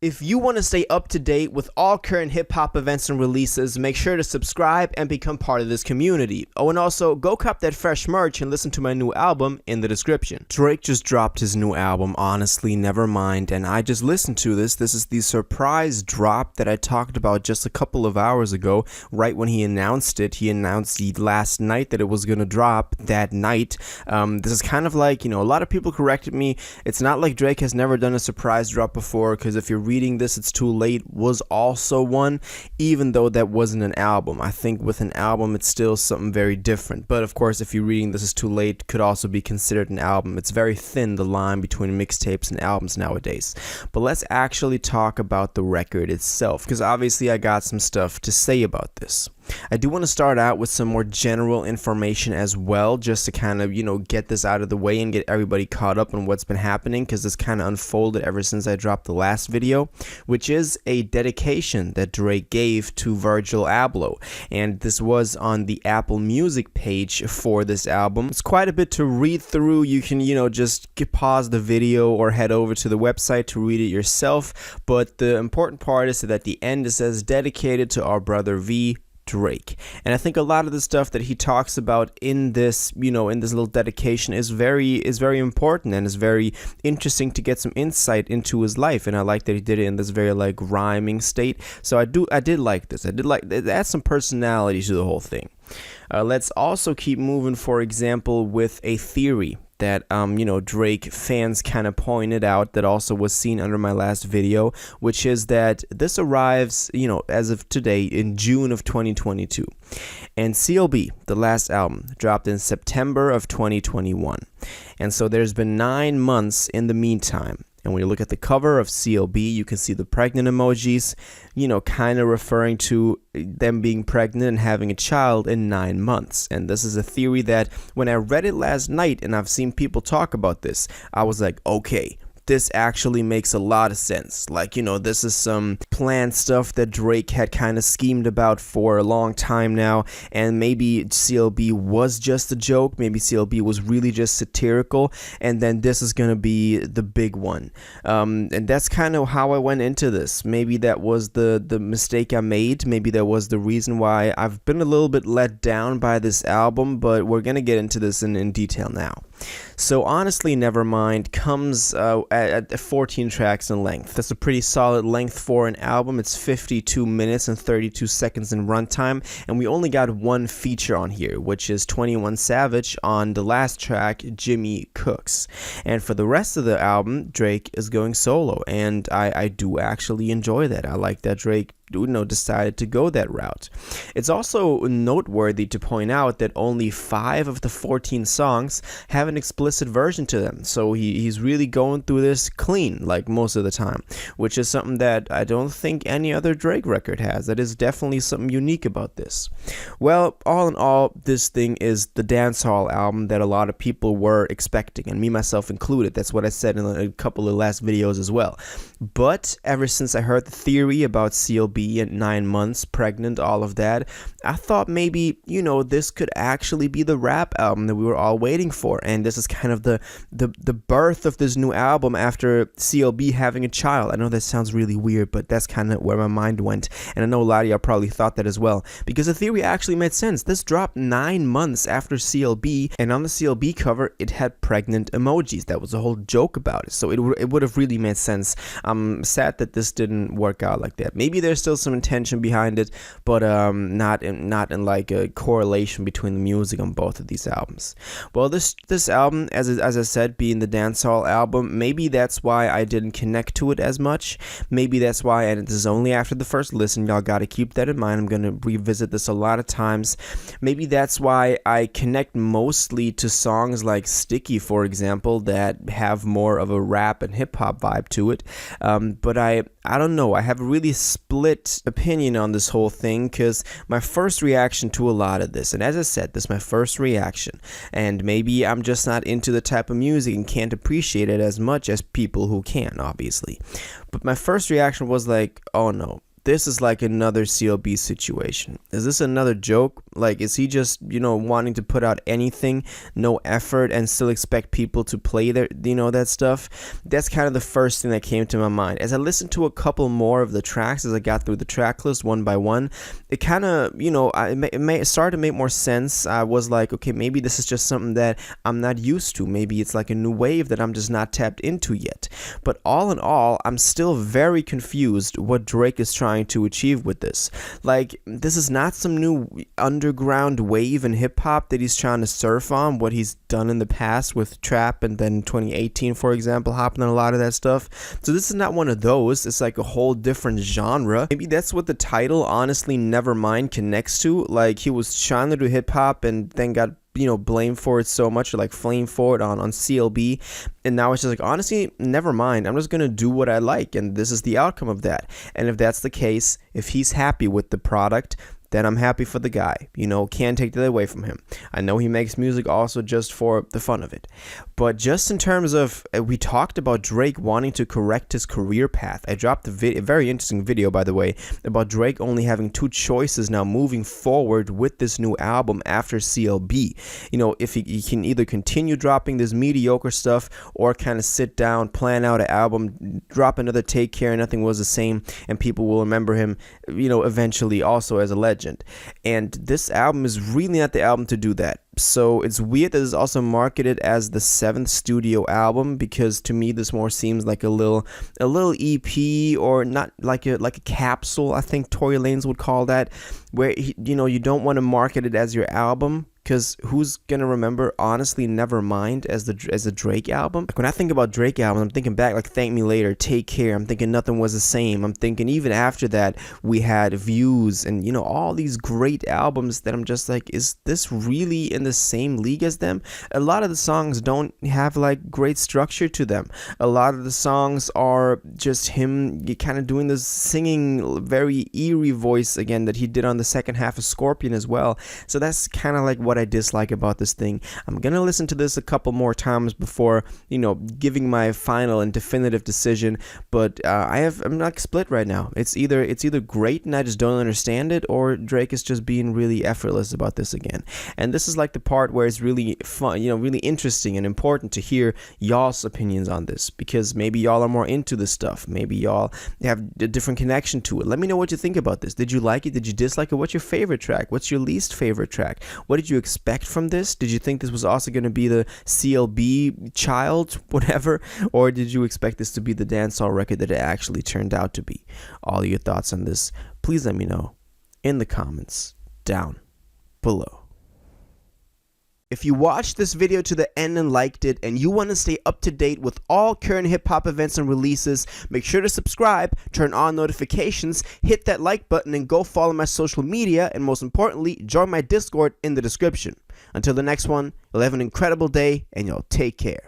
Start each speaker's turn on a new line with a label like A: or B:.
A: If you want to stay up to date with all current hip-hop events and releases, make sure to subscribe and become part of this community. Oh, and also, go cop that fresh merch and listen to my new album in the description. Drake just dropped his new album, Honestly, Nevermind, and I just listened to this. This is the surprise drop that I talked about just a couple of hours ago, right when he announced it. He announced the last night that it was going to drop that night. This is kind of like, a lot of people corrected me. It's not like Drake has never done a surprise drop before, because if you're reading this, It's Too Late was also one, even though that wasn't an album. I think with an album it's still something very different, but of course if you're reading This Is Too Late could also be considered an album. It's very thin, the line between mixtapes and albums nowadays. But let's actually talk about the record itself, because obviously I got some stuff to say about this. I do want to start out with some more general information as well, just to kind of, get this out of the way and get everybody caught up on what's been happening, because this kind of unfolded ever since I dropped the last video, which is a dedication that Drake gave to Virgil Abloh, and this was on the Apple Music page for this album. It's quite a bit to read through. You can, just pause the video or head over to the website to read it yourself, but the important part is that at the end it says, dedicated to our brother V, Drake. And I think a lot of the stuff that he talks about in this, in this little dedication is very important, and is very interesting to get some insight into his life. And I like that he did it in this very rhyming state. So I did like this. It adds some personality to the whole thing. Let's also keep moving, for example, with a theory that Drake fans kind of pointed out, that also was seen under my last video, which is that this arrives, as of today, in June of 2022, and CLB, the last album, dropped in September of 2021, and so there's been 9 months in the meantime. And when you look at the cover of CLB, you can see the pregnant emojis, kind of referring to them being pregnant and having a child in 9 months. And this is a theory that when I read it last night, and I've seen people talk about this, I was like, okay, this actually makes a lot of sense. This is some planned stuff that Drake had kind of schemed about for a long time now, and maybe CLB was just a joke, maybe CLB was really just satirical, and then this is gonna be the big one. And that's kind of how I went into this. Maybe that was the mistake I made, maybe that was the reason why I've been a little bit let down by this album, but we're gonna get into this in detail now. So Honestly Nevermind comes at 14 tracks in length. That's a pretty solid length for an album. It's 52 minutes and 32 seconds in runtime, and we only got one feature on here, which is 21 Savage on the last track, Jimmy Cooks. And for the rest of the album, Drake is going solo, and I do actually enjoy that. I like that Drake decided to go that route. It's also noteworthy to point out that only 5 of the 14 songs have an explicit version to them, so he's really going through this clean, like most of the time, which is something that I don't think any other Drake record has. That is definitely something unique about this. Well, all in all, this thing is the dancehall album that a lot of people were expecting, and me myself included. That's what I said in a couple of last videos as well. But ever since I heard the theory about CLB at 9 months, pregnant, all of that, I thought maybe, this could actually be the rap album that we were all waiting for. And this is kind of the birth of this new album after CLB having a child. I know that sounds really weird, but that's kind of where my mind went. And I know a lot of y'all probably thought that as well, because the theory actually made sense. This dropped 9 months after CLB, and on the CLB cover, it had pregnant emojis. That was a whole joke about it. So it would have really made sense. I'm sad that this didn't work out like that. Maybe there's still some intention behind it, but not in like a correlation between the music on both of these albums. Well, this album, as I said, being the dancehall album, maybe that's why I didn't connect to it as much. Maybe that's why, and this is only after the first listen, y'all gotta keep that in mind. I'm gonna revisit this a lot of times. Maybe that's why I connect mostly to songs like Sticky, for example, that have more of a rap and hip-hop vibe to it. But I don't know, I have a really split opinion on this whole thing, because my first reaction to a lot of this, and as I said, this is my first reaction, and maybe I'm just not into the type of music and can't appreciate it as much as people who can, obviously, but my first reaction was like, oh no, this is like another CLB situation. Is this another joke? Like, is he just, wanting to put out anything, no effort, and still expect people to play their, that stuff? That's kind of the first thing that came to my mind. As I listened to a couple more of the tracks, as I got through the track list one by one, it kind of, it started to make more sense. I was like, okay, maybe this is just something that I'm not used to. Maybe it's like a new wave that I'm just not tapped into yet. But all in all, I'm still very confused what Drake is trying to achieve with this. Like, this is not some new underground wave in hip-hop that he's trying to surf on, what he's done in the past with trap, and then 2018, for example, hopping on a lot of that stuff. So this is not one of those. It's like a whole different genre. Maybe that's what the title, honestly, Nevermind, connects to. Like, he was trying to do hip-hop and then got blamed for it so much, or like flamed for it on CLB, and now it's just like, honestly, never mind, I'm just gonna do what I like, and this is the outcome of that. And if that's the case, if he's happy with the product, then I'm happy for the guy. Can't take that away from him. I know he makes music also just for the fun of it. But just in terms of, we talked about Drake wanting to correct his career path. I dropped a very interesting video, by the way, about Drake only having two choices now moving forward with this new album after CLB. If he can either continue dropping this mediocre stuff or kind of sit down, plan out an album, drop another Take Care, Nothing Was the Same, and people will remember him, eventually also as a legend. And this album is really not the album to do that. So it's weird that it's also marketed as the 7th studio album, because to me this more seems like a little EP, or not like a capsule, I think Tory Lanez would call that, where you don't want to market it as your album, because who's gonna remember, honestly, Nevermind as a Drake album? Like, when I think about Drake albums, I'm thinking back like Thank Me Later, Take Care, I'm thinking Nothing Was the Same, I'm thinking even after that we had Views, and all these great albums that I'm just like, is this really in the same league as them? A lot of the songs don't have like great structure to them. A lot of the songs are just him kind of doing this singing very eerie voice again that he did on the second half of Scorpion as well. So that's kind of like what I dislike about this thing. I'm gonna listen to this a couple more times before giving my final and definitive decision, but I'm not split right now. It's either great and I just don't understand it, or Drake is just being really effortless about this again. And this is like the part where it's really fun, really interesting and important to hear y'all's opinions on this, because maybe y'all are more into this stuff, maybe y'all have a different connection to it. Let me know what you think about this. Did you like it? Did you dislike it? What's your favorite track? What's your least favorite track? What did you expect from this? Did you think this was also going to be the CLB child, whatever, or did you expect this to be the dancehall record that it actually turned out to be? All your thoughts on this, please let me know in the comments down below. If you watched this video to the end and liked it, and you want to stay up to date with all current hip-hop events and releases, make sure to subscribe, turn on notifications, hit that like button, and go follow my social media, and most importantly, join my Discord in the description. Until the next one, you'll have an incredible day, and y'all take care.